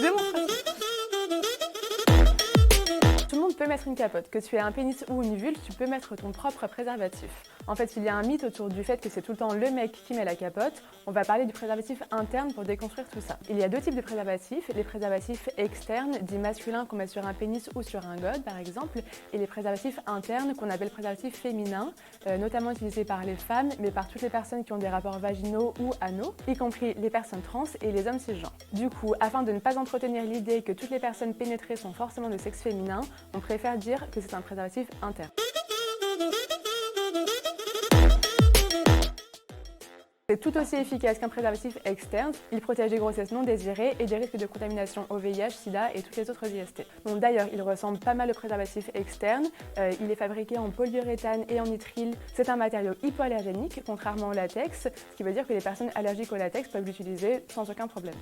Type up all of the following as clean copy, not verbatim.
Démonstration. Tout le monde peut mettre une capote. Que tu aies un pénis ou une vulve, tu peux mettre ton propre préservatif. En fait, il y a un mythe autour du fait que c'est tout le temps le mec qui met la capote. On va parler du préservatif interne pour déconstruire tout ça. Il y a deux types de préservatifs. Les préservatifs externes, dits masculins qu'on met sur un pénis ou sur un god par exemple, et les préservatifs internes qu'on appelle préservatifs féminins, notamment utilisés par les femmes, mais par toutes les personnes qui ont des rapports vaginaux ou anaux, y compris les personnes trans et les hommes cisgenres. Du coup, afin de ne pas entretenir l'idée que toutes les personnes pénétrées sont forcément de sexe féminin, on préfère dire que c'est un préservatif interne. C'est tout aussi efficace qu'un préservatif externe. Il protège des grossesses non désirées et des risques de contamination au VIH, SIDA et toutes les autres IST. Donc d'ailleurs, il ressemble pas mal au préservatif externe. Il est fabriqué en polyuréthane et en nitrile. C'est un matériau hypoallergénique, contrairement au latex, ce qui veut dire que les personnes allergiques au latex peuvent l'utiliser sans aucun problème.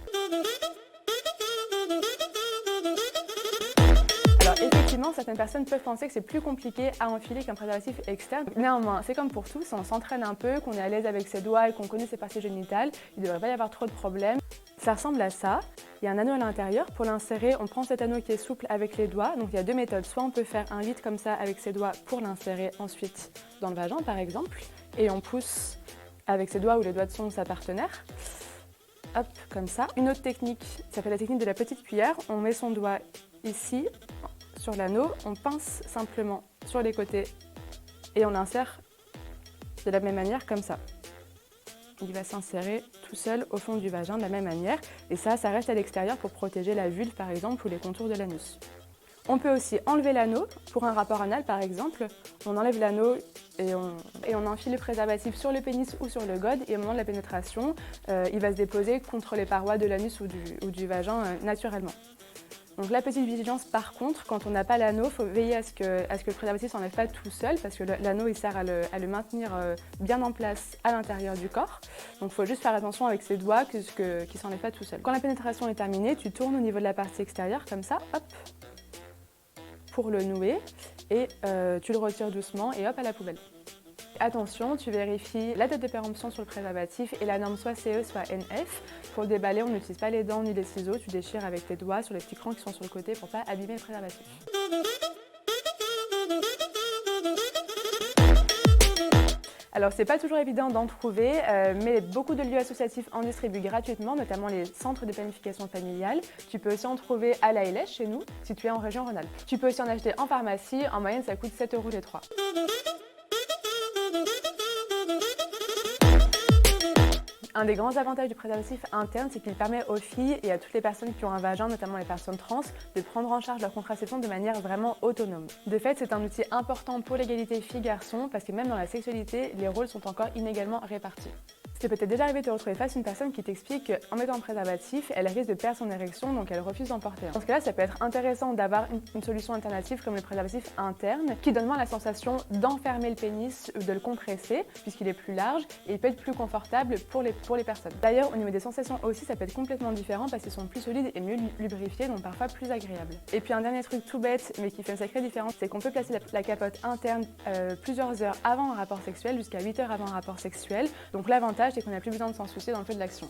Alors effectivement, certaines personnes peuvent penser que c'est plus compliqué à enfiler qu'un préservatif externe. Néanmoins, c'est comme pour tout, si on s'entraîne un peu, qu'on est à l'aise avec ses doigts et qu'on connaît ses parties génitales, il ne devrait pas y avoir trop de problèmes. Ça ressemble à ça. Il y a un anneau à l'intérieur. Pour l'insérer, on prend cet anneau qui est souple avec les doigts. Donc il y a deux méthodes. Soit on peut faire un vide comme ça avec ses doigts pour l'insérer ensuite dans le vagin par exemple. Et on pousse avec ses doigts ou les doigts de son sa partenaire. Hop, comme ça. Une autre technique, ça s'appelle la technique de la petite cuillère. On met son doigt ici, sur l'anneau, on pince simplement sur les côtés et on insère de la même manière comme ça. Il va s'insérer tout seul au fond du vagin de la même manière et ça reste à l'extérieur pour protéger la vulve par exemple ou les contours de l'anus. On peut aussi enlever l'anneau pour un rapport anal par exemple. On enlève l'anneau et on enfile le préservatif sur le pénis ou sur le god et au moment de la pénétration, il va se déposer contre les parois de l'anus ou du vagin naturellement. Donc la petite vigilance par contre, quand on n'a pas l'anneau, il faut veiller à ce que le préservatif ne s'enlève pas tout seul parce que l'anneau il sert à le maintenir bien en place à l'intérieur du corps. Donc il faut juste faire attention avec ses doigts qu'il ne s'enlève pas tout seul. Quand la pénétration est terminée, tu tournes au niveau de la partie extérieure comme ça, hop, pour le nouer et tu le retires doucement et hop à la poubelle. Attention, tu vérifies la date de péremption sur le préservatif et la norme soit CE soit NF. Pour le déballer, on n'utilise pas les dents ni les ciseaux, tu déchires avec tes doigts sur les petits crans qui sont sur le côté pour ne pas abîmer le préservatif. Alors c'est pas toujours évident d'en trouver, mais beaucoup de lieux associatifs en distribuent gratuitement, notamment les centres de planification familiale. Tu peux aussi en trouver à La Hélèche chez nous, situé en région Rhône-Alpes. Tu peux aussi en acheter en pharmacie, en moyenne ça coûte 7 € les 3. Un des grands avantages du préservatif interne, c'est qu'il permet aux filles et à toutes les personnes qui ont un vagin, notamment les personnes trans, de prendre en charge leur contraception de manière vraiment autonome. De fait, c'est un outil important pour l'égalité filles-garçons parce que même dans la sexualité, les rôles sont encore inégalement répartis. C'est peut-être déjà arrivé de te retrouver face à une personne qui t'explique qu'en mettant un préservatif, elle risque de perdre son érection, donc elle refuse d'en porter un. Dans ce cas-là, ça peut être intéressant d'avoir une solution alternative comme le préservatif interne, qui donne moins la sensation d'enfermer le pénis ou de le compresser, puisqu'il est plus large et il peut être plus confortable pour les personnes. D'ailleurs, au niveau des sensations aussi, ça peut être complètement différent parce qu'ils sont plus solides et mieux lubrifiés, donc parfois plus agréables. Et puis un dernier truc tout bête, mais qui fait une sacrée différence, c'est qu'on peut placer la capote interne plusieurs heures avant un rapport sexuel, jusqu'à 8 heures avant un rapport sexuel. Donc l'avantage, c'est qu'on n'a plus besoin de s'en soucier dans le feu de l'action.